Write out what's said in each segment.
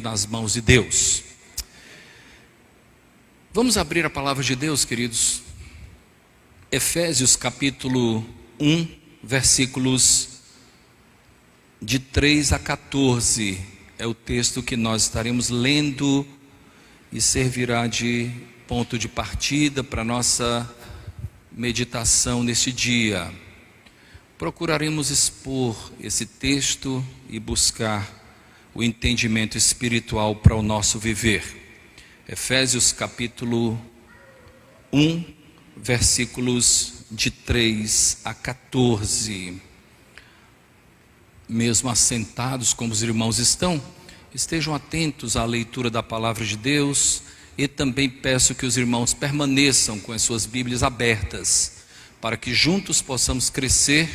nas mãos de Deus. Vamos abrir a palavra de Deus, queridos. Efésios capítulo 1, versículos de 3 a 14. É o texto que nós estaremos lendo e servirá de ponto de partida para nossa meditação neste dia. Procuraremos expor esse texto e buscar o entendimento espiritual para o nosso viver. Efésios capítulo 1, versículos de 3 a 14. Mesmo assentados como os irmãos estão, estejam atentos à leitura da palavra de Deus, e também peço que os irmãos permaneçam com as suas Bíblias abertas, para que juntos possamos crescer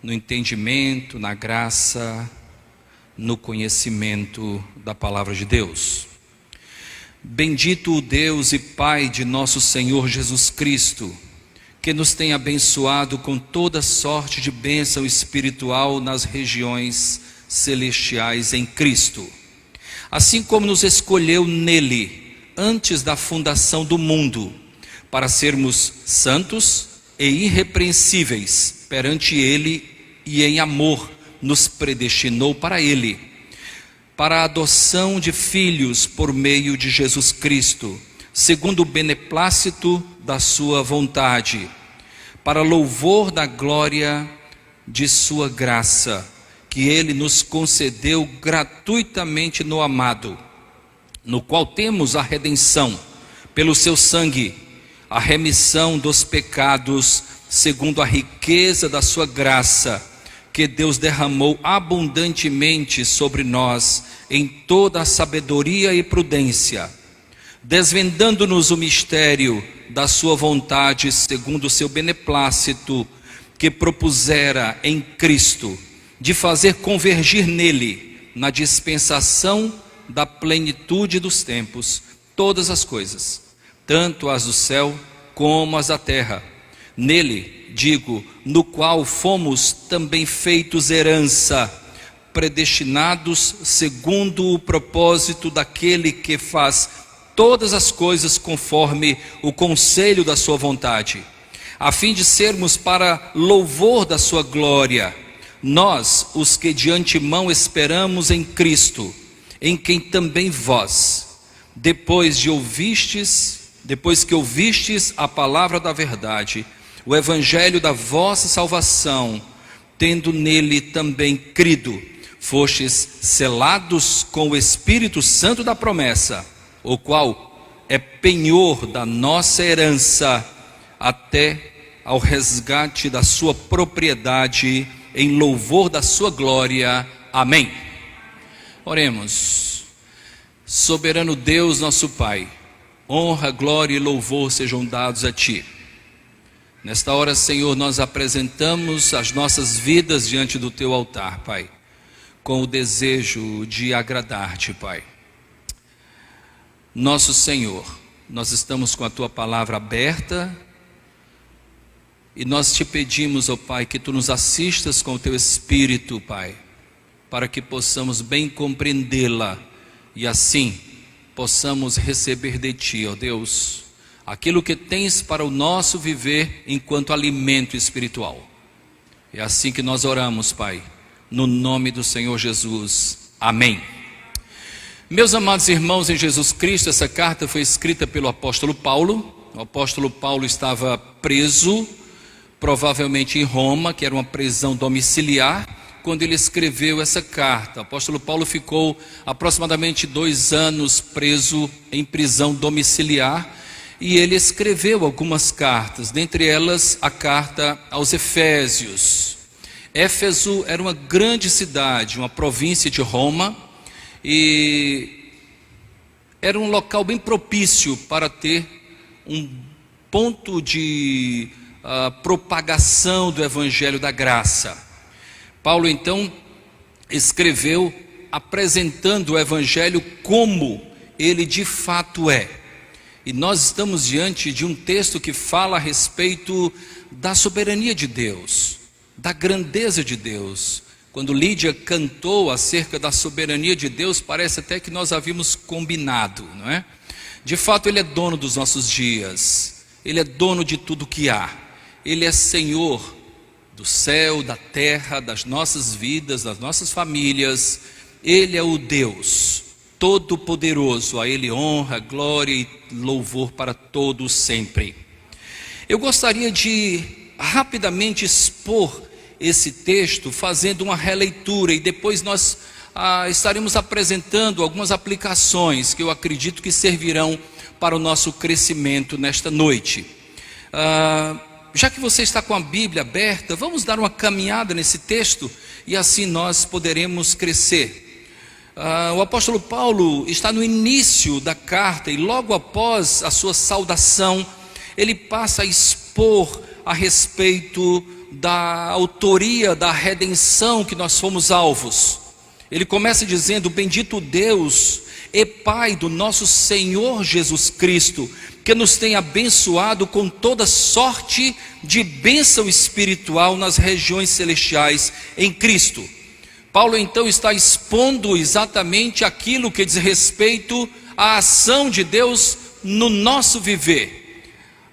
no entendimento, na graça, no conhecimento da palavra de Deus. Bendito o Deus e Pai de nosso Senhor Jesus Cristo, que nos tem abençoado com toda sorte de bênção espiritual nas regiões celestiais em Cristo, assim como nos escolheu nele antes da fundação do mundo, para sermos santos e irrepreensíveis perante ele, e em amor nos predestinou para ele, para a adoção de filhos por meio de Jesus Cristo, segundo o beneplácito da sua vontade, para louvor da glória de sua graça, que ele nos concedeu gratuitamente no amado, no qual temos a redenção, pelo seu sangue, a remissão dos pecados, segundo a riqueza da sua graça, que Deus derramou abundantemente sobre nós, em toda a sabedoria e prudência, desvendando-nos o mistério da sua vontade, segundo o seu beneplácito, que propusera em Cristo, de fazer convergir nele, na dispensação da plenitude dos tempos, todas as coisas, tanto as do céu como as da terra. Nele, digo, no qual fomos também feitos herança, predestinados segundo o propósito daquele que faz todas as coisas conforme o conselho da sua vontade, a fim de sermos para louvor da sua glória, nós, os que de antemão esperamos em Cristo, em quem também vós, depois que ouvistes a palavra da verdade, o evangelho da vossa salvação, tendo nele também crido, fostes selados com o Espírito Santo da promessa, o qual é penhor da nossa herança, até ao resgate da sua propriedade, em louvor da sua glória. Amém. Oremos. Soberano Deus, nosso Pai, honra, glória e louvor sejam dados a Ti. Nesta hora, Senhor, nós apresentamos as nossas vidas diante do Teu altar, Pai, com o desejo de agradar-te, Pai. Nosso Senhor, nós estamos com a Tua palavra aberta e nós Te pedimos, ó Pai, que Tu nos assistas com o Teu Espírito, Pai, para que possamos bem compreendê-la e assim possamos receber de Ti, ó Deus, aquilo que tens para o nosso viver enquanto alimento espiritual. É assim que nós oramos, Pai, no nome do Senhor Jesus. Amém. Meus amados irmãos em Jesus Cristo, essa carta foi escrita pelo apóstolo Paulo. O apóstolo Paulo estava preso, provavelmente em Roma, que era uma prisão domiciliar, quando ele escreveu essa carta. O apóstolo Paulo ficou aproximadamente 2 anos preso em prisão domiciliar, e ele escreveu algumas cartas, dentre elas a carta aos Efésios. Éfeso era uma grande cidade, uma província de Roma, e era um local bem propício para ter um ponto de propagação do Evangelho da Graça. Paulo então escreveu apresentando o Evangelho como ele de fato é. E nós estamos diante de um texto que fala a respeito da soberania de Deus, da grandeza de Deus, Quando Lídia cantou acerca da soberania de Deus, parece até que nós havíamos combinado, não é? De fato, Ele é dono dos nossos dias, Ele é dono de tudo que há, Ele é Senhor do céu, da terra, das nossas vidas, das nossas famílias. Ele é o Deus Todo-Poderoso, a Ele honra, glória e louvor para todos sempre. Eu gostaria de rapidamente expor esse texto, fazendo uma releitura, e depois nós estaremos apresentando algumas aplicações que eu acredito que servirão para o nosso crescimento nesta noite. Já que você está com a Bíblia aberta, vamos dar uma caminhada nesse texto, e assim nós poderemos crescer. O apóstolo Paulo está no início da carta, e logo após a sua saudação, ele passa a expor a respeito da autoria da redenção que nós fomos alvos. Ele começa dizendo: bendito Deus e Pai do nosso Senhor Jesus Cristo, que nos tem abençoado com toda sorte de bênção espiritual nas regiões celestiais em Cristo. Paulo então está expondo exatamente aquilo que diz respeito à ação de Deus no nosso viver.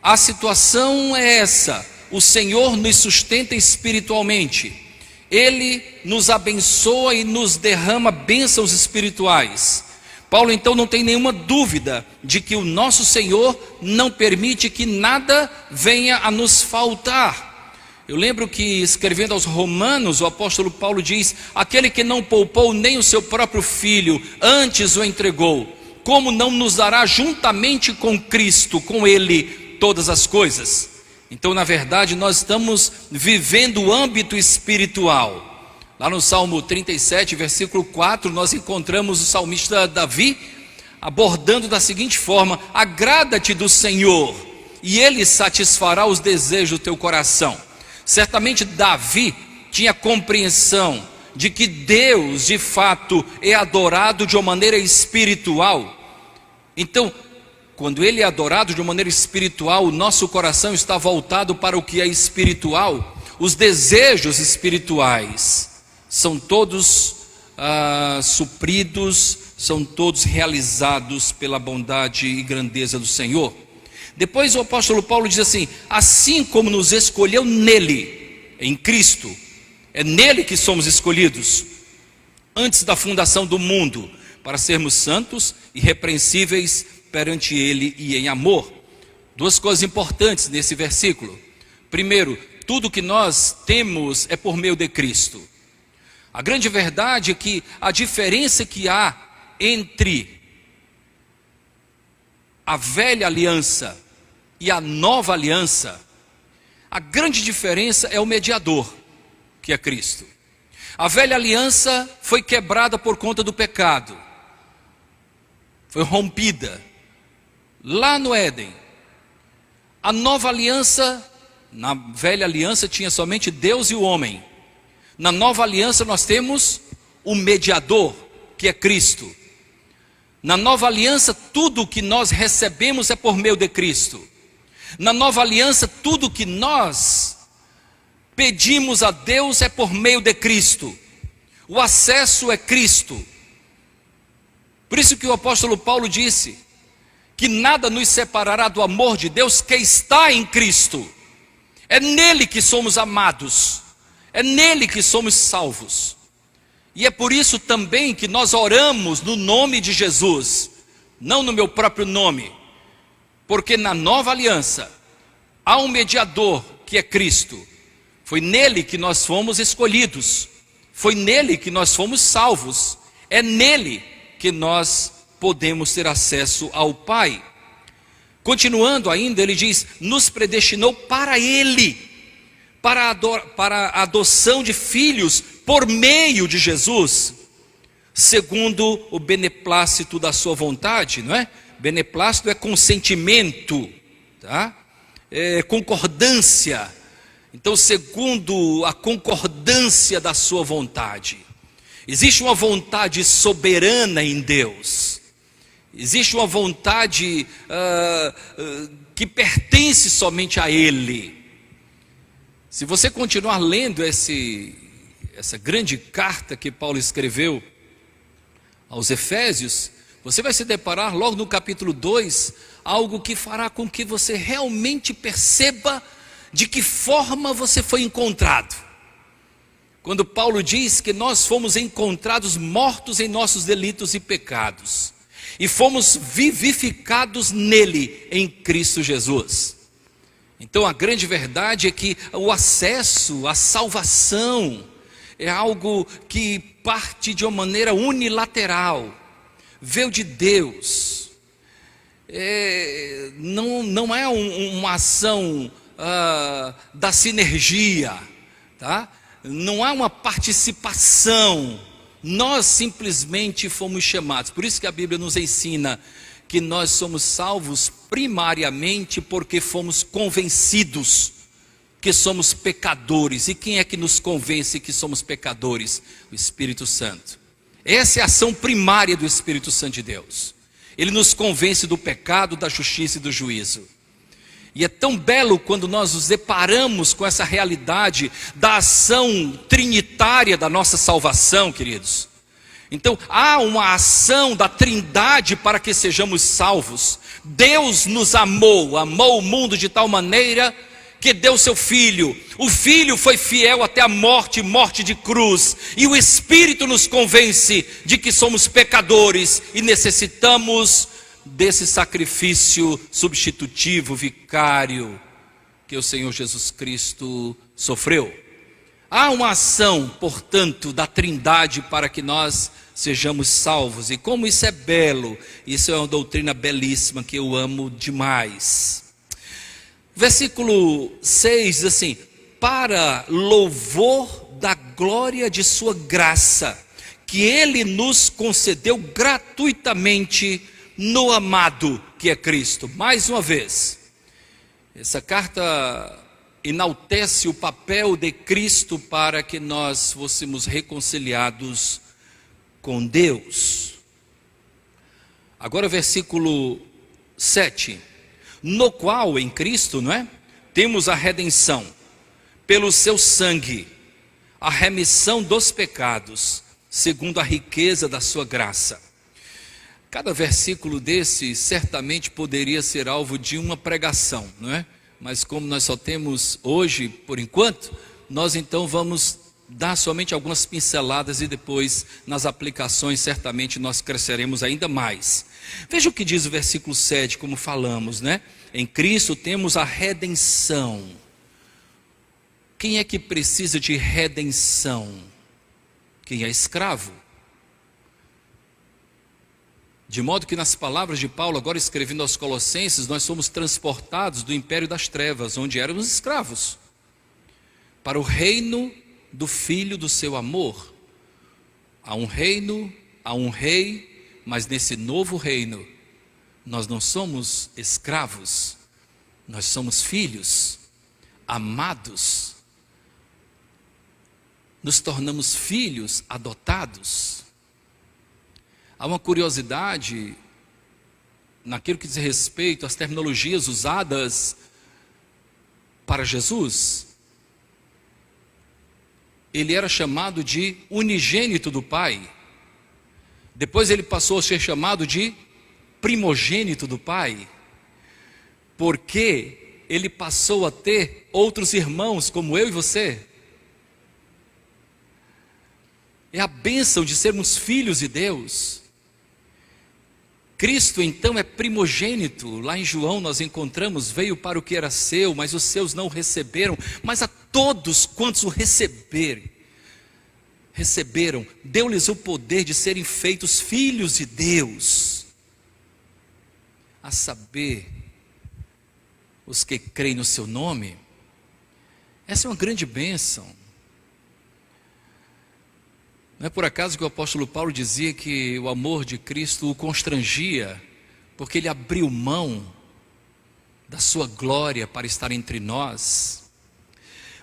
A situação é essa: o Senhor nos sustenta espiritualmente, Ele nos abençoa e nos derrama bênçãos espirituais. Paulo então não tem nenhuma dúvida de que o nosso Senhor não permite que nada venha a nos faltar. Eu lembro que, escrevendo aos Romanos, o apóstolo Paulo diz: aquele que não poupou nem o seu próprio filho, antes o entregou, como não nos dará juntamente com Cristo, com Ele, todas as coisas? Então, na verdade, nós estamos vivendo o âmbito espiritual. Lá no Salmo 37, versículo 4, nós encontramos o salmista Davi abordando da seguinte forma: agrada-te do Senhor, e Ele satisfará os desejos do teu coração. Certamente Davi tinha compreensão de que Deus de fato é adorado de uma maneira espiritual. Então, quando Ele é adorado de uma maneira espiritual, o nosso coração está voltado para o que é espiritual. Os desejos espirituais são todos supridos, são todos realizados pela bondade e grandeza do Senhor. Depois o apóstolo Paulo diz assim: assim como nos escolheu nele, em Cristo, é nele que somos escolhidos, antes da fundação do mundo, para sermos santos e irrepreensíveis perante Ele e em amor. Duas coisas importantes nesse versículo. Primeiro, tudo que nós temos é por meio de Cristo. A grande verdade é que a diferença que há entre a velha aliança e a nova aliança, a grande diferença é o mediador, que é Cristo. A velha aliança foi quebrada por conta do pecado, foi rompida lá no Éden. A nova aliança, na velha aliança tinha somente Deus e o homem. Na nova aliança nós temos o mediador, que é Cristo. Na nova aliança tudo que nós recebemos é por meio de Cristo. Na nova aliança tudo que nós pedimos a Deus é por meio de Cristo. O acesso é Cristo. Por isso que o apóstolo Paulo disse que nada nos separará do amor de Deus que está em Cristo. É nele que somos amados, é nele que somos salvos. E é por isso também que nós oramos no nome de Jesus, não no meu próprio nome, porque na nova aliança há um mediador, que é Cristo. Foi nele que nós fomos escolhidos, foi nele que nós fomos salvos, é nele que nós podemos ter acesso ao Pai. Continuando ainda, ele diz: nos predestinou para Ele, para a adoção de filhos por meio de Jesus, segundo o beneplácito da sua vontade, não é? Beneplácito é consentimento, tá? É concordância. Então, segundo a concordância da sua vontade. Existe uma vontade soberana em Deus. Existe uma vontade que pertence somente a Ele. Se você continuar lendo essa grande carta que Paulo escreveu aos Efésios, você vai se deparar logo no capítulo 2, algo que fará com que você realmente perceba de que forma você foi encontrado. Quando Paulo diz que nós fomos encontrados mortos em nossos delitos e pecados, e fomos vivificados nele, em Cristo Jesus. Então a grande verdade é que o acesso à salvação é algo que parte de uma maneira unilateral, veio de Deus. Não é uma ação da sinergia, tá? Não há uma participação, nós simplesmente fomos chamados. Por isso que a Bíblia nos ensina que nós somos salvos primariamente porque fomos convencidos que somos pecadores. E quem é que nos convence que somos pecadores? O Espírito Santo. Essa é a ação primária do Espírito Santo de Deus. Ele nos convence do pecado, da justiça e do juízo. E é tão belo quando nós nos deparamos com essa realidade da ação trinitária da nossa salvação, queridos. Então há uma ação da Trindade para que sejamos salvos. Deus nos amou o mundo de tal maneira que deu seu Filho. O Filho foi fiel até a morte de cruz. E o Espírito nos convence de que somos pecadores e necessitamos desse sacrifício substitutivo, vicário, que o Senhor Jesus Cristo sofreu. Há uma ação, portanto, da Trindade para que nós sejamos salvos. E como isso é belo, isso é uma doutrina belíssima que eu amo demais. Versículo 6 diz assim: para louvor da glória de sua graça, que Ele nos concedeu gratuitamente no amado que é Cristo. Mais uma vez, essa carta enaltece o papel de Cristo para que nós fôssemos reconciliados com Deus. Agora versículo 7, no qual em Cristo, não é? Temos a redenção, pelo seu sangue, a remissão dos pecados, segundo a riqueza da sua graça. Cada versículo desse certamente poderia ser alvo de uma pregação, não é? Mas como nós só temos hoje, por enquanto, nós então vamos dar somente algumas pinceladas e depois nas aplicações certamente nós cresceremos ainda mais. Veja o que diz o versículo 7, como falamos, né? Em Cristo temos a redenção. Quem é que precisa de redenção? Quem é escravo. De modo que nas palavras de Paulo, agora escrevendo aos Colossenses, nós somos transportados do império das trevas, onde éramos escravos, para o reino do Filho do seu amor. Há um reino, há um rei, mas nesse novo reino, nós não somos escravos, nós somos filhos, amados, nos tornamos filhos adotados. Há uma curiosidade naquilo que diz respeito às terminologias usadas para Jesus. Ele era chamado de unigênito do Pai. Depois ele passou a ser chamado de primogênito do Pai, porque ele passou a ter outros irmãos como eu e você. É a bênção de sermos filhos de Deus. Cristo então é primogênito. Lá em João nós encontramos: veio para o que era seu, mas os seus não o receberam. Mas a todos quantos o receberam, deu-lhes o poder de serem feitos filhos de Deus, a saber, os que creem no seu nome. Essa é uma grande bênção. Não é por acaso que o apóstolo Paulo dizia que o amor de Cristo o constrangia, porque ele abriu mão da sua glória para estar entre nós.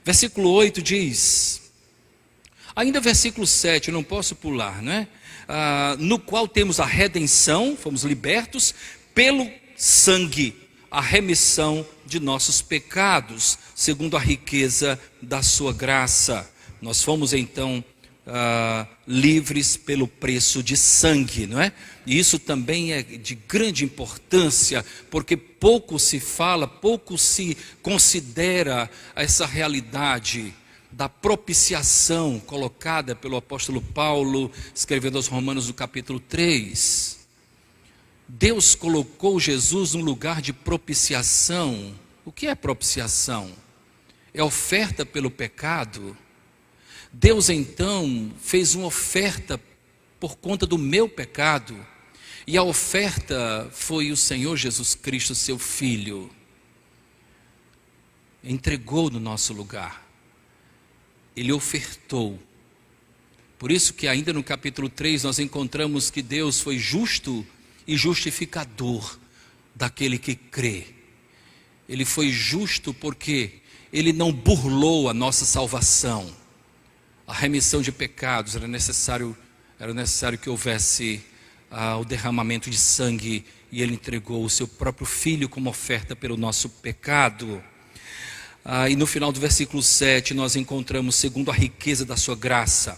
Versículo 8 diz, ainda versículo 7, eu não posso pular, não é? No qual temos a redenção, fomos libertos pelo sangue, a remissão de nossos pecados, segundo a riqueza da sua graça. Nós fomos então livres pelo preço de sangue, não é? E isso também é de grande importância, porque pouco se fala, pouco se considera essa realidade da propiciação colocada pelo apóstolo Paulo, escrevendo aos Romanos no capítulo 3. Deus colocou Jesus no lugar de propiciação. O que é propiciação? É oferta pelo pecado. Deus então fez uma oferta por conta do meu pecado, e a oferta foi o Senhor Jesus Cristo, seu Filho, entregou no nosso lugar, Ele ofertou. Por isso que ainda no capítulo 3 nós encontramos que Deus foi justo e justificador daquele que crê. Ele foi justo porque Ele não burlou a nossa salvação. A remissão de pecados, era necessário que houvesse o derramamento de sangue, e Ele entregou o seu próprio Filho como oferta pelo nosso pecado. E no final do versículo 7 nós encontramos, segundo a riqueza da sua graça,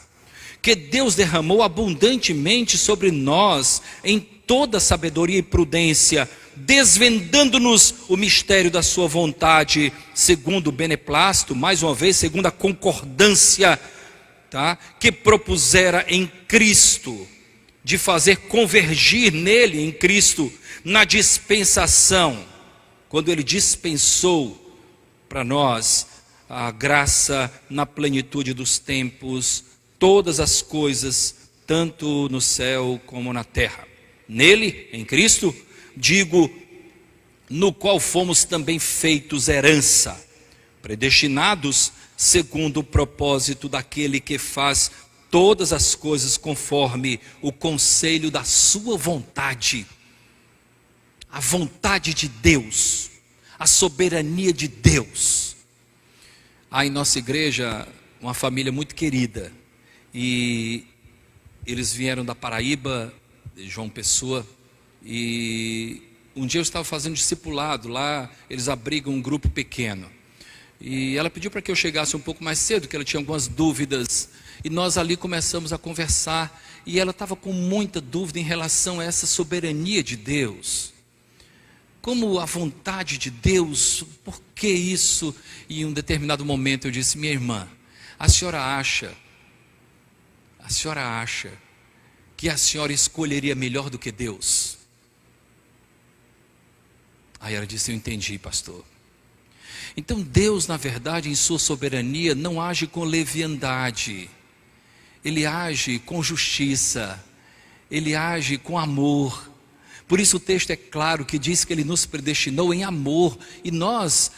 que Deus derramou abundantemente sobre nós em toda sabedoria e prudência, desvendando-nos o mistério da sua vontade, segundo o beneplácito, mais uma vez, segundo a concordância, que propusera em Cristo, de fazer convergir nele, em Cristo, na dispensação, quando Ele dispensou para nós a graça na plenitude dos tempos, todas as coisas, tanto no céu como na terra. Nele, em Cristo, digo, no qual fomos também feitos herança, predestinados segundo o propósito daquele que faz todas as coisas conforme o conselho da sua vontade. A vontade de Deus, a soberania de Deus. Há em nossa igreja uma família muito querida, e eles vieram da Paraíba, de João Pessoa, e um dia eu estava fazendo discipulado lá, eles abrigam um grupo pequeno. E ela pediu para que eu chegasse um pouco mais cedo, que ela tinha algumas dúvidas. E nós ali começamos a conversar. E ela estava com muita dúvida em relação a essa soberania de Deus. Como a vontade de Deus, por que isso? E em um determinado momento eu disse: minha irmã, a senhora acha que a senhora escolheria melhor do que Deus? Aí ela disse: eu entendi, pastor. Então Deus, na verdade, em sua soberania, não age com leviandade. Ele age com justiça. Ele age com amor. Por isso o texto é claro que diz que Ele nos predestinou em amor. E nós,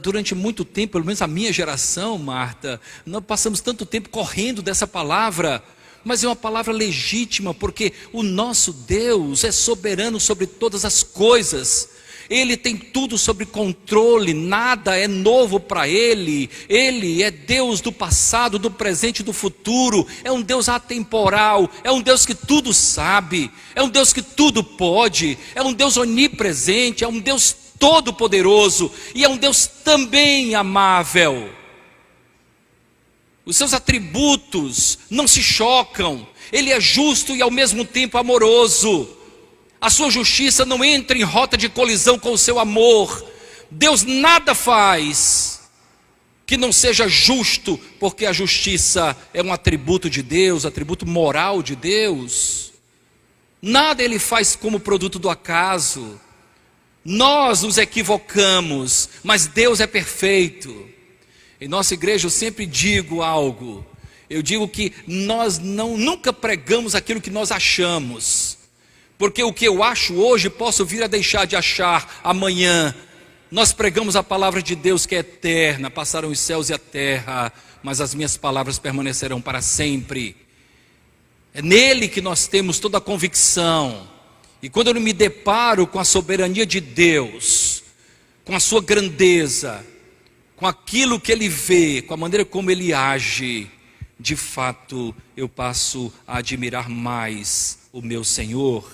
durante muito tempo, pelo menos a minha geração, Marta, nós passamos tanto tempo correndo dessa palavra. Mas é uma palavra legítima, porque o nosso Deus é soberano sobre todas as coisas. Ele tem tudo sob controle, nada é novo para Ele. Ele é Deus do passado, do presente e do futuro. É um Deus atemporal, é um Deus que tudo sabe, é um Deus que tudo pode, é um Deus onipresente, é um Deus todo-poderoso, e é um Deus também amável. Os seus atributos não se chocam. Ele é justo e ao mesmo tempo amoroso. A sua justiça não entra em rota de colisão com o seu amor. Deus nada faz que não seja justo, porque a justiça é um atributo de Deus, atributo moral de Deus. Nada Ele faz como produto do acaso. Nós nos equivocamos, mas Deus é perfeito. Em nossa igreja eu sempre digo algo. Eu digo que nós nunca pregamos aquilo que nós achamos. Porque o que eu acho hoje, posso vir a deixar de achar amanhã. Nós pregamos a palavra de Deus que é eterna. Passaram os céus e a terra, mas as minhas palavras permanecerão para sempre. É nele que nós temos toda a convicção. E quando eu me deparo com a soberania de Deus, com a sua grandeza, com aquilo que Ele vê, com a maneira como Ele age, de fato eu passo a admirar mais o meu Senhor.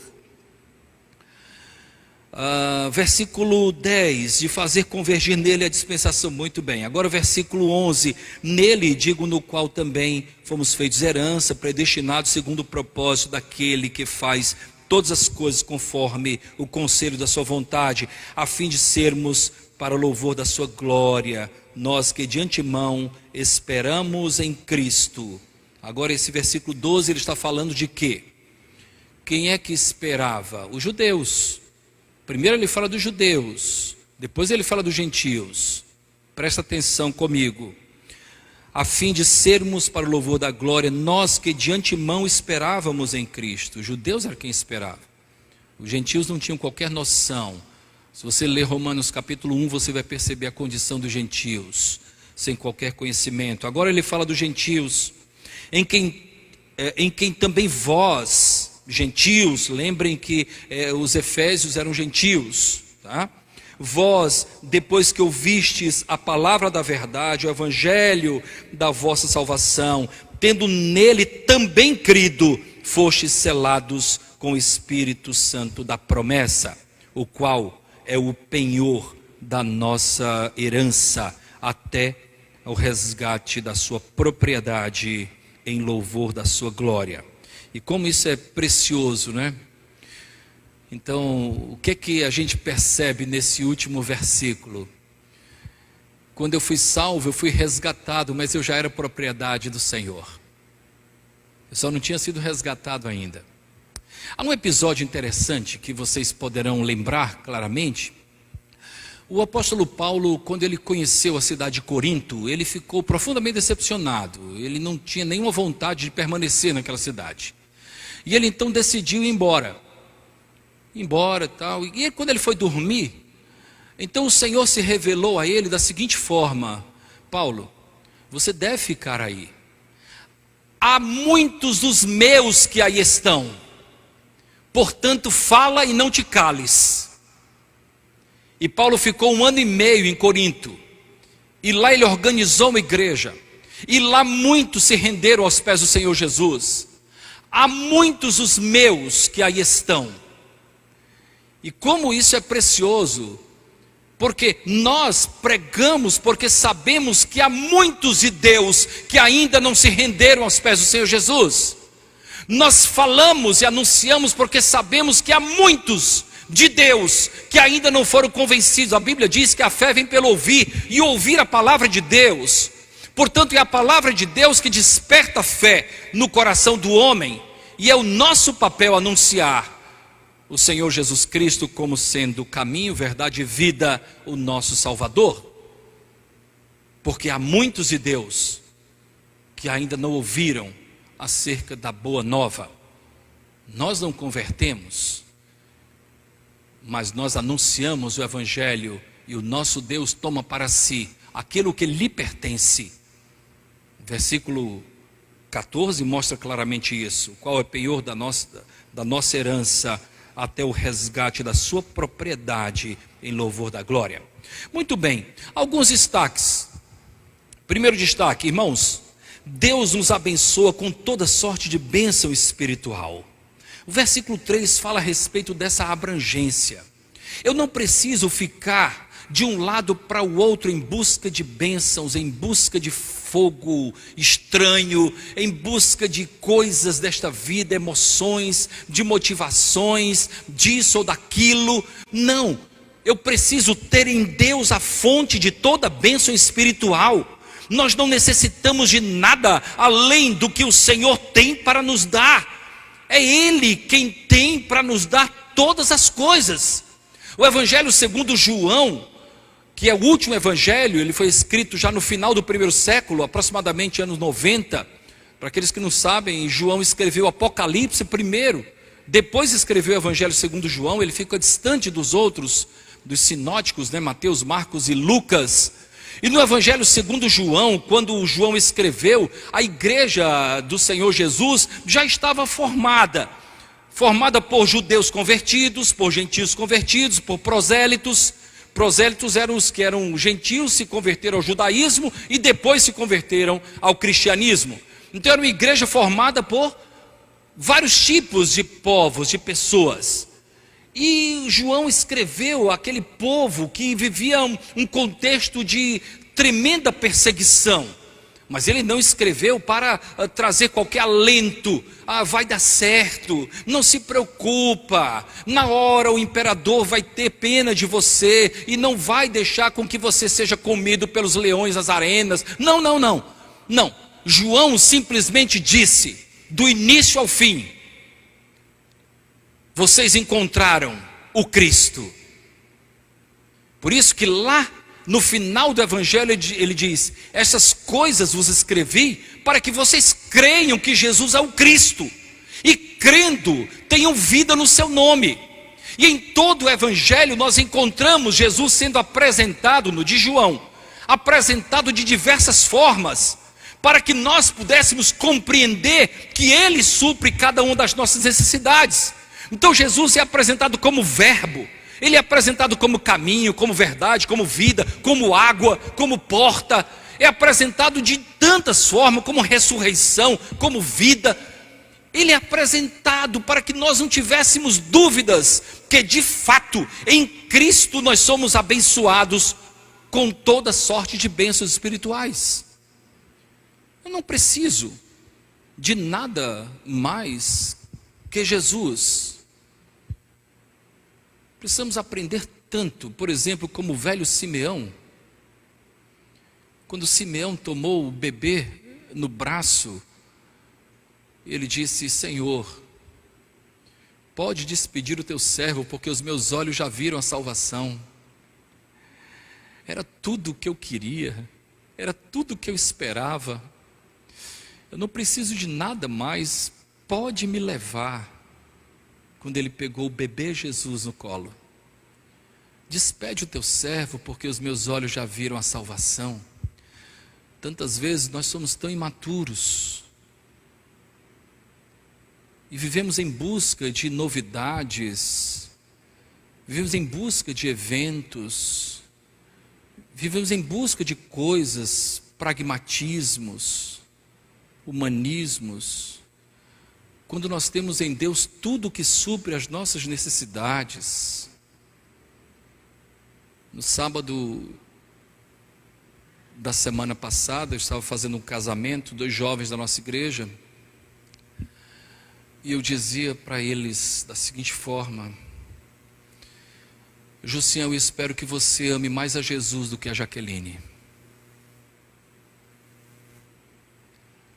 Versículo 10, de fazer convergir nele a dispensação. Muito bem. Agora o versículo 11, nele, digo, no qual também fomos feitos herança, predestinados segundo o propósito daquele que faz todas as coisas conforme o conselho da sua vontade, a fim de sermos para o louvor da sua glória, nós que de antemão esperamos em Cristo. Agora esse versículo 12, ele está falando de quê? Quem é que esperava? Os judeus. Primeiro ele fala dos judeus, depois ele fala dos gentios. Presta atenção comigo. A fim de sermos para o louvor da glória, nós que de antemão esperávamos em Cristo. Os judeus eram quem esperava. Os gentios não tinham qualquer noção. Se você ler Romanos capítulo 1, você vai perceber a condição dos gentios, sem qualquer conhecimento. Agora ele fala dos gentios, em quem também vós, gentios, lembrem que os efésios eram gentios, tá? Vós, depois que ouvistes a palavra da verdade, o evangelho da vossa salvação, tendo nele também crido, fostes selados com o Espírito Santo da promessa, o qual é o penhor da nossa herança, até o resgate da sua propriedade, em louvor da sua glória. E como isso é precioso, né? Então, o que a gente percebe nesse último versículo? Quando eu fui salvo, eu fui resgatado, mas eu já era propriedade do Senhor. Eu só não tinha sido resgatado ainda. Há um episódio interessante que vocês poderão lembrar claramente. O apóstolo Paulo, quando ele conheceu a cidade de Corinto, ele ficou profundamente decepcionado. Ele não tinha nenhuma vontade de permanecer naquela cidade. E ele então decidiu ir embora. Tal. E quando ele foi dormir, então o Senhor se revelou a ele da seguinte forma: Paulo, você deve ficar aí. Há muitos dos meus que aí estão. Portanto, fala e não te cales. E Paulo ficou 1 ano e meio em Corinto. E lá ele organizou uma igreja. E lá muitos se renderam aos pés do Senhor Jesus. Há muitos os meus que aí estão. E como isso é precioso, porque nós pregamos, porque sabemos que há muitos de Deus que ainda não se renderam aos pés do Senhor Jesus. Nós falamos e anunciamos porque sabemos que há muitos de Deus que ainda não foram convencidos. A Bíblia diz que a fé vem pelo ouvir, e ouvir a palavra de Deus. Portanto, é a palavra de Deus que desperta a fé no coração do homem, e é o nosso papel anunciar o Senhor Jesus Cristo como sendo o caminho, verdade e vida, o nosso Salvador. Porque há muitos de Deus que ainda não ouviram acerca da boa nova. Nós não convertemos, mas nós anunciamos o evangelho, e o nosso Deus toma para si aquilo que lhe pertence. Versículo 14 mostra claramente isso. Qual é o penhor da nossa herança, até o resgate da sua propriedade, em louvor da glória. Muito bem, alguns destaques. Primeiro destaque, irmãos, Deus nos abençoa com toda sorte de bênção espiritual. O versículo 3 fala a respeito dessa abrangência. Eu não preciso ficar de um lado para o outro em busca de bênçãos, em busca de fogo estranho, em busca de coisas desta vida, emoções, de motivações, disso ou daquilo. Não, eu preciso ter em Deus a fonte de toda bênção espiritual. Nós não necessitamos de nada além do que o Senhor tem para nos dar. É Ele quem tem para nos dar todas as coisas. O Evangelho segundo João, que é o último evangelho, ele foi escrito já no final do primeiro século, aproximadamente anos 90. Para aqueles que não sabem, João escreveu Apocalipse primeiro, depois escreveu o Evangelho segundo João. Ele fica distante dos outros, dos sinóticos, né? Mateus, Marcos e Lucas. E no Evangelho segundo João, quando João escreveu, a igreja do Senhor Jesus já estava formada por judeus convertidos, por gentios convertidos, por prosélitos. Prosélitos eram os que eram gentios, se converteram ao judaísmo e depois se converteram ao cristianismo. Então era uma igreja formada por vários tipos de povos, de pessoas. E João escreveu aquele povo que vivia um contexto de tremenda perseguição. Mas ele não escreveu para trazer qualquer alento. Vai dar certo, não se preocupa. Na hora o imperador vai ter pena de você e não vai deixar com que você seja comido pelos leões das arenas. Não. Não. João simplesmente disse, do início ao fim: vocês encontraram o Cristo. Por isso que lá no final do Evangelho ele diz: essas coisas vos escrevi para que vocês creiam que Jesus é o Cristo, e crendo tenham vida no seu nome. E em todo o Evangelho nós encontramos Jesus sendo apresentado, no de João, apresentado de diversas formas, para que nós pudéssemos compreender que Ele supre cada uma das nossas necessidades. Então Jesus é apresentado como verbo, Ele é apresentado como caminho, como verdade, como vida, como água, como porta. É apresentado de tantas formas, como ressurreição, como vida. Ele é apresentado para que nós não tivéssemos dúvidas que de fato em Cristo nós somos abençoados com toda sorte de bênçãos espirituais. Eu não preciso de nada mais que Jesus. Precisamos aprender tanto, por exemplo, como o velho Simeão. Quando Simeão tomou o bebê no braço, ele disse: Senhor, pode despedir o teu servo, porque os meus olhos já viram a salvação. Era tudo o que eu queria, era tudo o que eu esperava. Eu não preciso de nada mais, pode me levar. Quando ele pegou o bebê Jesus no colo: despede o teu servo, porque os meus olhos já viram a salvação. Tantas vezes nós somos tão imaturos e vivemos em busca de novidades, vivemos em busca de eventos, vivemos em busca de coisas, pragmatismos, humanismos, quando nós temos em Deus tudo que supre as nossas necessidades. No sábado da semana passada, eu estava fazendo um casamento, 2 jovens da nossa igreja, e eu dizia para eles da seguinte forma: Jussian, eu espero que você ame mais a Jesus do que a Jaqueline.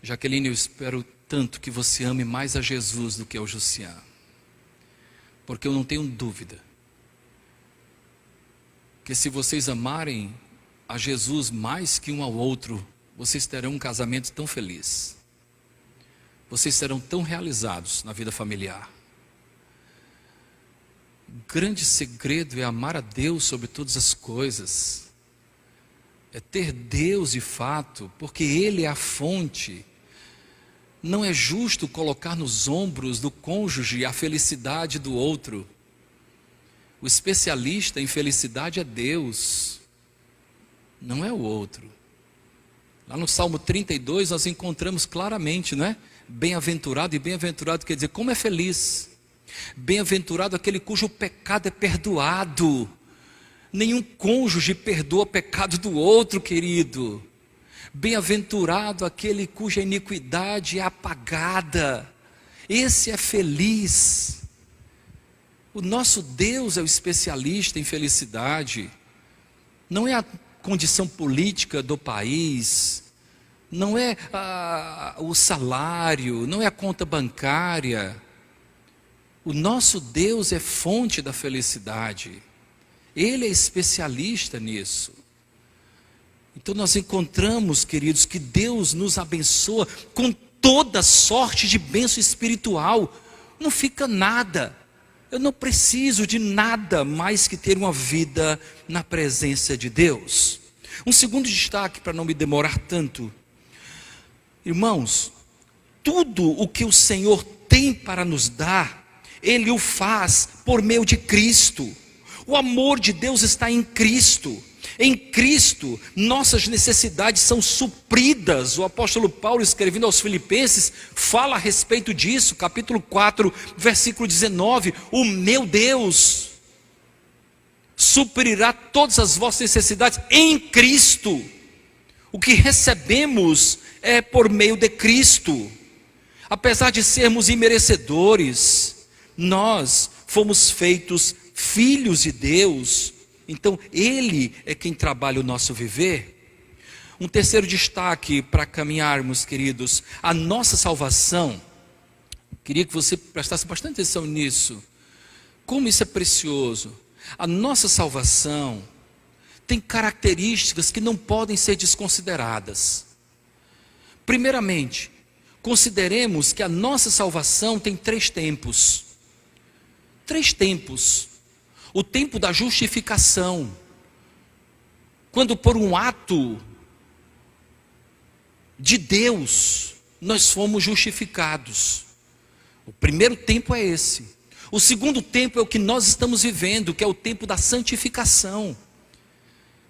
Jaqueline, eu espero tanto que você ame mais a Jesus do que ao Jussian, porque eu não tenho dúvida que se vocês amarem a Jesus mais que um ao outro, vocês terão um casamento tão feliz, vocês serão tão realizados na vida familiar. O grande segredo é amar a Deus sobre todas as coisas, é ter Deus de fato, porque Ele é a fonte. Não é justo colocar nos ombros do cônjuge a felicidade do outro. O especialista em felicidade é Deus, não é o outro. Lá no Salmo 32 nós encontramos claramente, não é? Bem-aventurado, e bem-aventurado quer dizer como é feliz. Bem-aventurado aquele cujo pecado é perdoado. Nenhum cônjuge perdoa o pecado do outro, querido. Bem-aventurado aquele cuja iniquidade é apagada. Esse é feliz. O nosso Deus é o especialista em felicidade. Não é a condição política do país, não é o salário, não é a conta bancária. O nosso Deus é fonte da felicidade. Ele é especialista nisso. Então nós encontramos, queridos, que Deus nos abençoa com toda sorte de bênção espiritual. Não fica nada. Eu não preciso de nada mais que ter uma vida na presença de Deus. Um segundo destaque, para não me demorar tanto. Irmãos, tudo o que o Senhor tem para nos dar, Ele o faz por meio de Cristo. O amor de Deus está em Cristo. Em Cristo, nossas necessidades são supridas. O apóstolo Paulo, escrevendo aos Filipenses, fala a respeito disso, capítulo 4, versículo 19: o meu Deus suprirá todas as vossas necessidades em Cristo. O que recebemos é por meio de Cristo. Apesar de sermos imerecedores, nós fomos feitos filhos de Deus. Então Ele é quem trabalha o nosso viver. Um terceiro destaque para caminharmos, queridos: a nossa salvação. Queria que você prestasse bastante atenção nisso. Como isso é precioso. A nossa salvação tem características que não podem ser desconsideradas. Primeiramente, consideremos que a nossa salvação tem 3 tempos. 3 tempos. O tempo da justificação, quando por um ato de Deus nós fomos justificados. O primeiro tempo é esse. O segundo tempo é o que nós estamos vivendo, que é o tempo da santificação.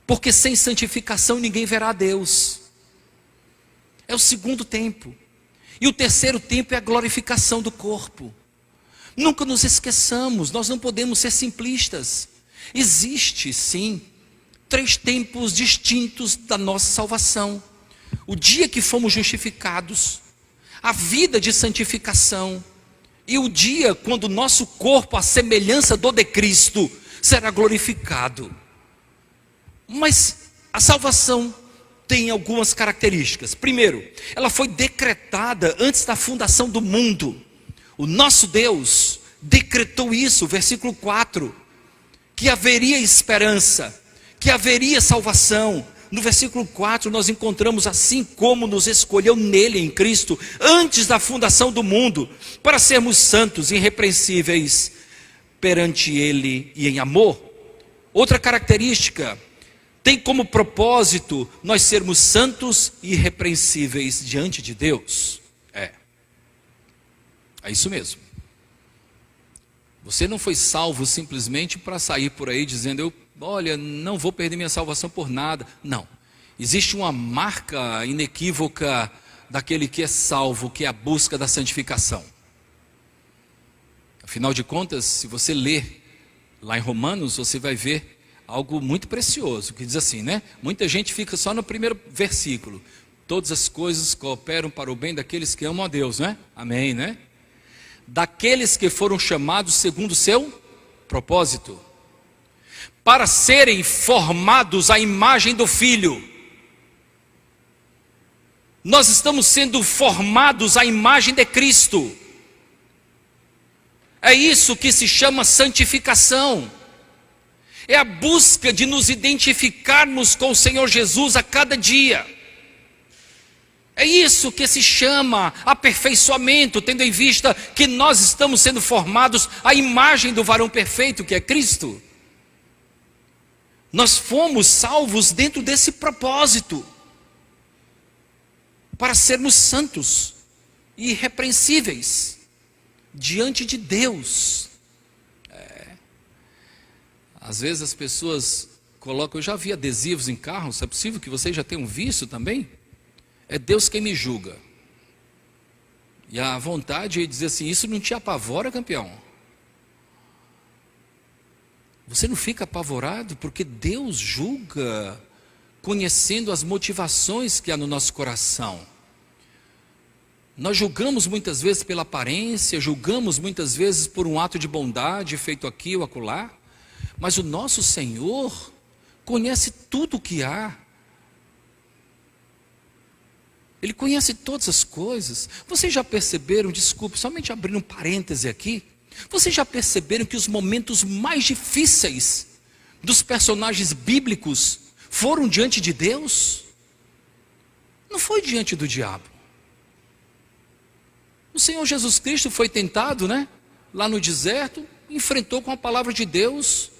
Porque sem santificação ninguém verá a Deus. É o segundo tempo. E o terceiro tempo é a glorificação do corpo. Nunca nos esqueçamos, nós não podemos ser simplistas. Existe sim 3 tempos distintos da nossa salvação: o dia que fomos justificados, a vida de santificação, e o dia quando o nosso corpo, à semelhança do de Cristo, será glorificado. Mas a salvação tem algumas características. Primeiro, ela foi decretada antes da fundação do mundo. O nosso Deus decretou isso, versículo 4, que haveria esperança, que haveria salvação. No versículo 4 nós encontramos: assim como nos escolheu nele, em Cristo, antes da fundação do mundo, para sermos santos e irrepreensíveis perante ele e em amor. Outra característica, tem como propósito nós sermos santos e irrepreensíveis diante de Deus. É isso mesmo. Você não foi salvo simplesmente para sair por aí dizendo: olha, não vou perder minha salvação por nada. Não. Existe uma marca inequívoca daquele que é salvo, que é a busca da santificação. Afinal de contas, se você ler lá em Romanos, você vai ver algo muito precioso, que diz assim, né? Muita gente fica só no primeiro versículo: todas as coisas cooperam para o bem daqueles que amam a Deus, né? Amém, né? Daqueles que foram chamados segundo o seu propósito, para serem formados à imagem do Filho. Nós estamos sendo formados à imagem de Cristo. É isso que se chama santificação. É a busca de nos identificarmos com o Senhor Jesus a cada dia. É isso que se chama aperfeiçoamento, tendo em vista que nós estamos sendo formados à imagem do varão perfeito, que é Cristo. Nós fomos salvos dentro desse propósito, para sermos santos e irrepreensíveis diante de Deus. Às vezes as pessoas colocam, eu já vi adesivos em carros, é possível que vocês já tenham visto também? É Deus quem me julga. E a vontade é dizer assim: isso não te apavora, campeão? Você não fica apavorado porque Deus julga, conhecendo as motivações que há no nosso coração. Nós julgamos muitas vezes pela aparência, julgamos muitas vezes por um ato de bondade feito aqui ou acolá, mas o nosso Senhor conhece tudo o que há. Ele conhece todas as coisas. Vocês já perceberam, desculpe, somente abrindo um parêntese aqui, vocês já perceberam que os momentos mais difíceis dos personagens bíblicos foram diante de Deus? Não foi diante do diabo. O Senhor Jesus Cristo foi tentado, né? Lá no deserto, enfrentou com a palavra de Deus,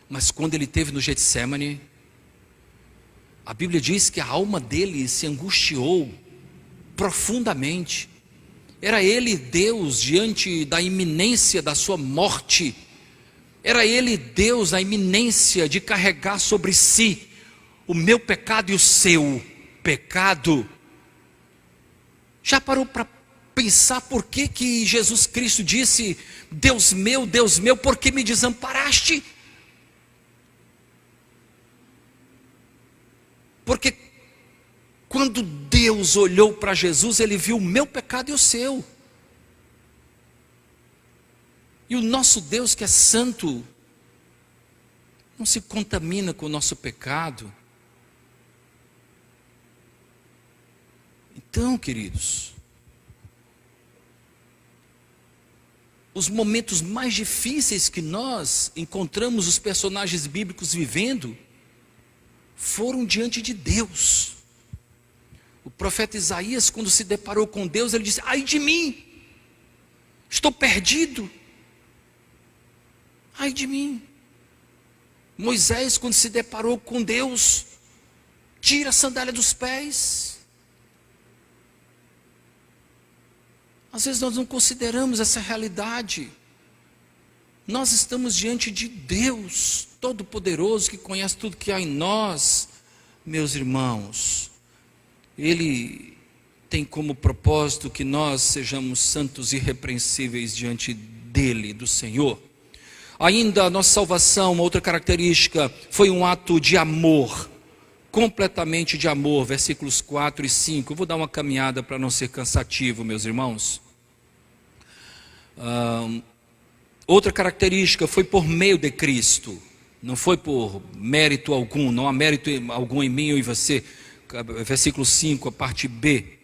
mas quando ele esteve no Getsêmani, a Bíblia diz que a alma dele se angustiou profundamente. Era ele, Deus, diante da iminência da sua morte, Era Ele, Deus, a iminência de carregar sobre si o meu pecado e o seu pecado. Já parou para pensar por que Jesus Cristo disse: Deus meu, por que me desamparaste? Porque quando Deus olhou para Jesus, Ele viu o meu pecado e o seu. E o nosso Deus, que é santo, não se contamina com o nosso pecado. Então, queridos, os momentos mais difíceis que nós encontramos os personagens bíblicos vivendo foram diante de Deus. O profeta Isaías, quando se deparou com Deus, ele disse: ai de mim, estou perdido, ai de mim. Moisés, quando se deparou com Deus, tira a sandália dos pés. Às vezes nós não consideramos essa realidade. Nós estamos diante de Deus Todo-Poderoso, que conhece tudo que há em nós, meus irmãos. Ele tem como propósito que nós sejamos santos e irrepreensíveis diante dele, do Senhor. Ainda a nossa salvação, uma outra característica, foi um ato de amor, completamente de amor, versículos 4 e 5. Eu vou dar uma caminhada para não ser cansativo, meus irmãos. Outra característica foi por meio de Cristo, não foi por mérito algum, não há mérito algum em mim ou em você, versículo 5, a parte B.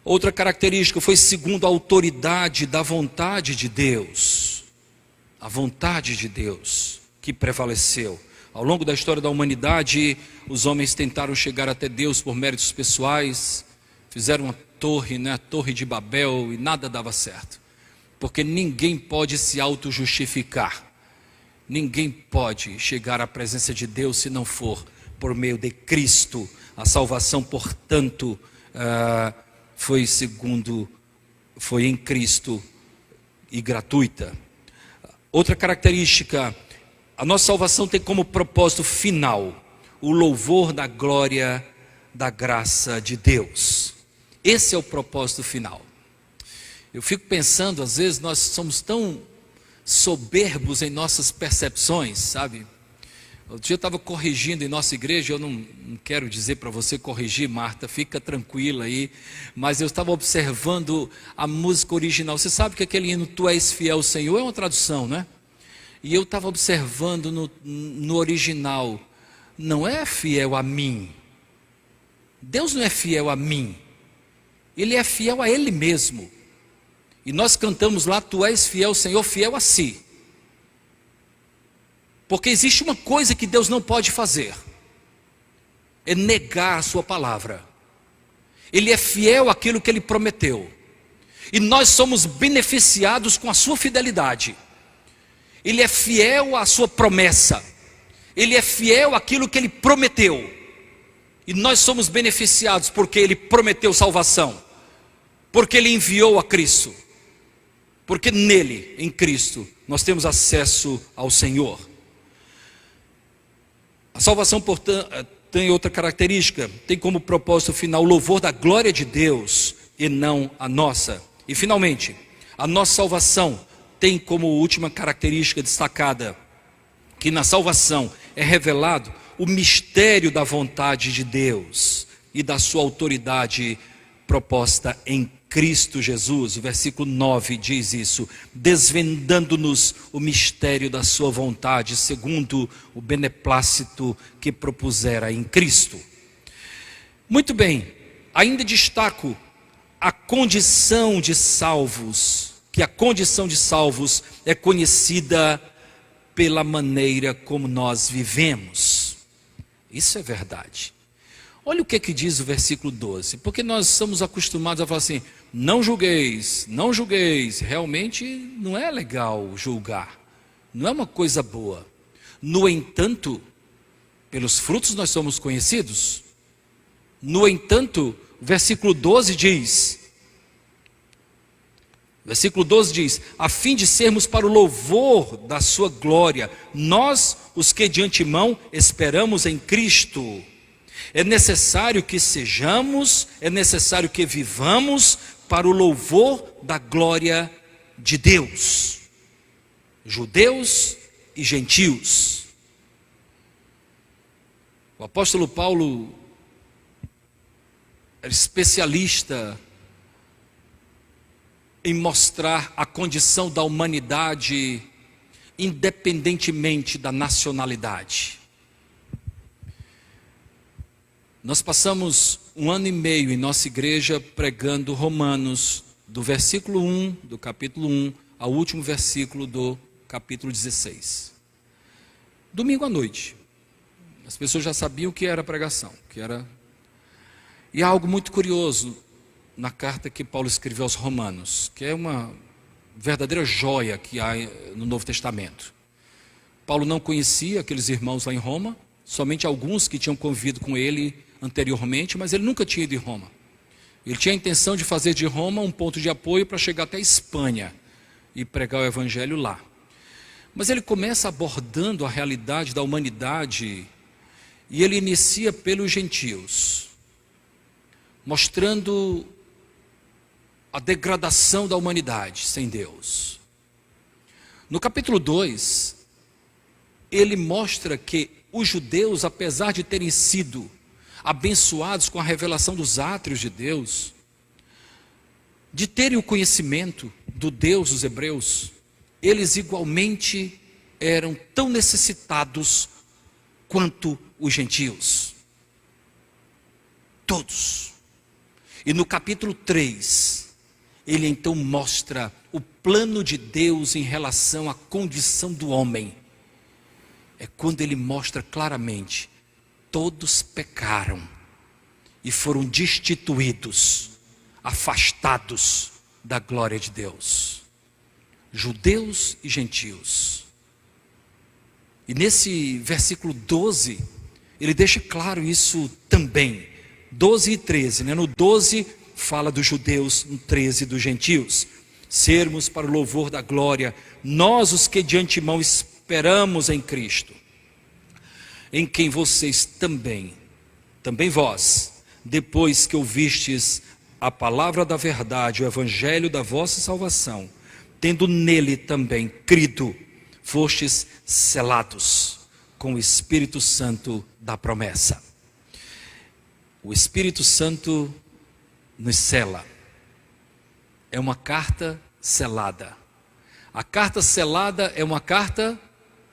Outra característica foi segundo a autoridade da vontade de Deus, a vontade de Deus que prevaleceu. Ao longo da história da humanidade, os homens tentaram chegar até Deus por méritos pessoais, fizeram uma torre, a Torre de Babel, e nada dava certo. Porque ninguém pode se auto-justificar. Ninguém pode chegar à presença de Deus se não for por meio de Cristo. A salvação, portanto, foi em Cristo e gratuita. Outra característica, a nossa salvação tem como propósito final o louvor da glória da graça de Deus. Esse é o propósito final. Eu fico pensando, às vezes nós somos tão soberbos em nossas percepções, sabe? Outro dia eu estava corrigindo em nossa igreja, eu não quero dizer para você corrigir, Marta, fica tranquila aí, mas eu estava observando a música original. Você sabe que aquele hino Tu És Fiel, Senhor, é uma tradução, né? E eu estava observando no original, não é fiel a mim. Deus não é fiel a mim, Ele é fiel a Ele mesmo. E nós cantamos lá, Tu és fiel, Senhor, fiel a si. Porque existe uma coisa que Deus não pode fazer, é negar a sua palavra. Ele é fiel àquilo que Ele prometeu. E nós somos beneficiados com a sua fidelidade. Ele é fiel à sua promessa. Ele é fiel àquilo que Ele prometeu. E nós somos beneficiados porque Ele prometeu salvação. Porque Ele enviou a Cristo. Porque nele, em Cristo, nós temos acesso ao Senhor. A salvação, portanto, tem outra característica, tem como propósito final o louvor da glória de Deus e não a nossa. E finalmente, a nossa salvação tem como última característica destacada, que na salvação é revelado o mistério da vontade de Deus e da sua autoridade proposta em Cristo Jesus. O versículo 9 diz isso: desvendando-nos o mistério da sua vontade, segundo o beneplácito que propusera em Cristo. Muito bem, ainda destaco a condição de salvos, que a condição de salvos é conhecida pela maneira como nós vivemos. Isso é verdade. Olha o que diz o versículo 12, porque nós estamos acostumados a falar assim, não julgueis, não julgueis. Realmente não é legal julgar, não é uma coisa boa. No entanto, pelos frutos nós somos conhecidos. No entanto, o versículo 12 diz, Versículo 12 diz: a fim de sermos para o louvor da sua glória, nós, os que de antemão esperamos em Cristo. É necessário que sejamos, é necessário que vivamos para o louvor da glória de Deus, judeus e gentios. O apóstolo Paulo era especialista em mostrar a condição da humanidade independentemente da nacionalidade. Nós passamos 1 ano e meio em nossa igreja pregando Romanos, do versículo 1 do capítulo 1 ao último versículo do capítulo 16. Domingo à noite. As pessoas já sabiam o que era pregação, E há algo muito curioso na carta que Paulo escreveu aos Romanos, que é uma verdadeira joia que há no Novo Testamento. Paulo não conhecia aqueles irmãos lá em Roma, somente alguns que tinham convivido com ele anteriormente, mas ele nunca tinha ido em Roma. Ele tinha a intenção de fazer de Roma um ponto de apoio para chegar até a Espanha e pregar o evangelho lá. Mas ele começa abordando a realidade da humanidade e ele inicia pelos gentios, mostrando a degradação da humanidade sem Deus. No capítulo 2, ele mostra que os judeus, apesar de terem sido abençoados com a revelação dos átrios de Deus, de terem o conhecimento do Deus dos hebreus, eles igualmente eram tão necessitados quanto os gentios. Todos. E no capítulo 3, ele então mostra o plano de Deus em relação à condição do homem. É quando ele mostra claramente: todos pecaram e foram destituídos, afastados da glória de Deus. Judeus e gentios. E nesse versículo 12, ele deixa claro isso também. 12 e 13, né? No 12 fala dos judeus, no 13 dos gentios. Sermos para o louvor da glória, nós os que de antemão esperamos em Cristo, em quem vocês também vós, depois que ouvistes a palavra da verdade, o evangelho da vossa salvação, tendo nele também crido, fostes selados com o Espírito Santo da promessa. O Espírito Santo nos sela. É uma carta selada. A carta selada é uma carta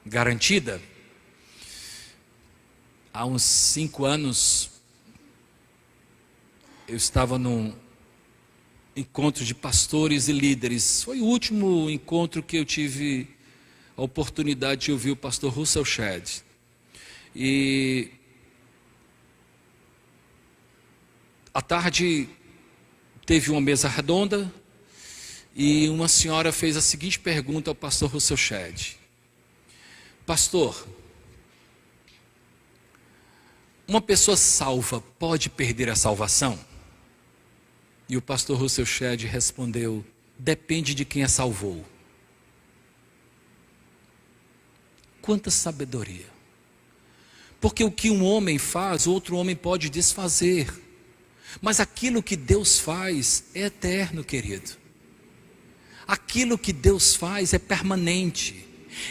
garantida. Há uns 5 anos, eu estava num encontro de pastores e líderes. Foi o último encontro que eu tive a oportunidade de ouvir o pastor Russell Shedd. E à tarde teve uma mesa redonda e uma senhora fez a seguinte pergunta ao pastor Russell Shedd: pastor, uma pessoa salva pode perder a salvação? E o pastor Russell Shedd respondeu: depende de quem a salvou. Quanta sabedoria! Porque o que um homem faz, outro homem pode desfazer. Mas aquilo que Deus faz é eterno, querido. Aquilo que Deus faz é permanente.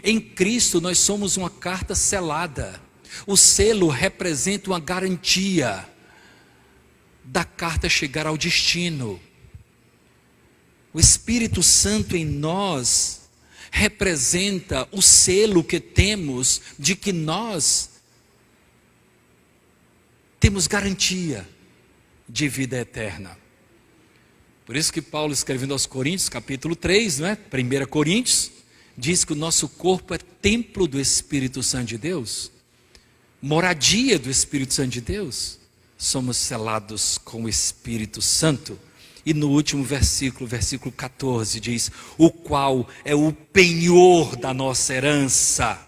Em Cristo nós somos uma carta selada. O selo representa uma garantia da carta chegar ao destino. O Espírito Santo em nós representa o selo que temos de que nós temos garantia de vida eterna. Por isso que Paulo, escrevendo aos Coríntios, capítulo 3, 1 Coríntios, diz que o nosso corpo é templo do Espírito Santo de Deus, moradia do Espírito Santo de Deus. Somos selados com o Espírito Santo. E no último versículo, versículo 14, diz: o qual é o penhor da nossa herança,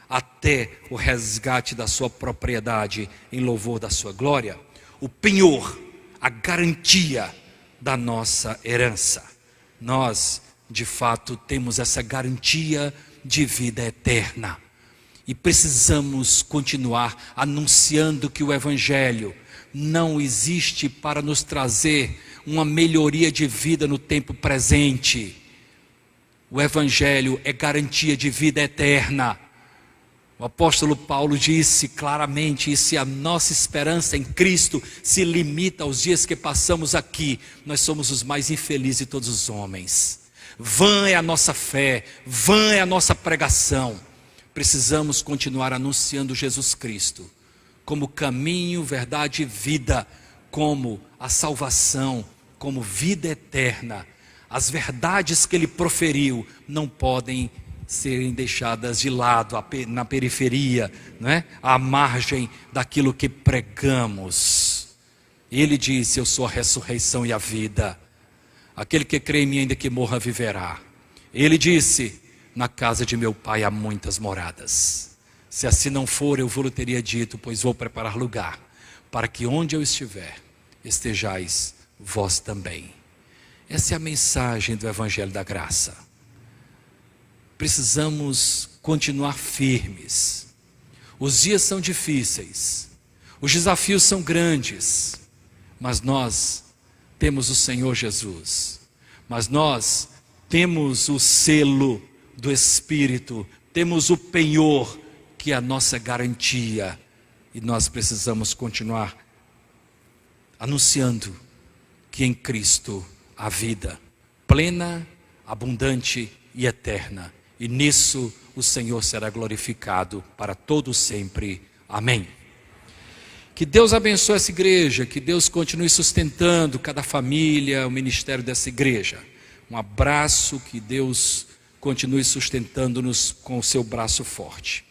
até o resgate da sua propriedade, em louvor da sua glória. O penhor, a garantia da nossa herança. nós, de fato, temos essa garantia de vida eterna. E precisamos continuar anunciando que o Evangelho não existe para nos trazer uma melhoria de vida no tempo presente. O Evangelho é garantia de vida eterna. O apóstolo Paulo disse claramente: e se a nossa esperança em Cristo se limita aos dias que passamos aqui, nós somos os mais infelizes de todos os homens. Vã é a nossa fé, vã é a nossa pregação. Precisamos continuar anunciando Jesus Cristo como caminho, verdade e vida, como a salvação, como vida eterna. As verdades que ele proferiu não podem serem deixadas de lado, na periferia, não é? À margem daquilo que pregamos. Ele disse: eu sou a ressurreição e a vida. Aquele que crê em mim, ainda que morra, viverá. Ele disse: na casa de meu pai há muitas moradas. Se assim não for, eu vou-lhe teria dito, pois vou preparar lugar, para que onde eu estiver, estejais vós também. Essa é a mensagem do Evangelho da Graça. Precisamos continuar firmes. Os dias são difíceis, os desafios são grandes, mas nós temos o Senhor Jesus, mas nós temos o selo do Espírito, temos o penhor, que é a nossa garantia, e nós precisamos continuar anunciando que em Cristo há vida plena, abundante e eterna, e nisso o Senhor será glorificado para todo sempre. Amém. Que Deus abençoe essa igreja, que Deus continue sustentando cada família, o ministério dessa igreja. Um abraço, que Deus continue sustentando-nos com o seu braço forte.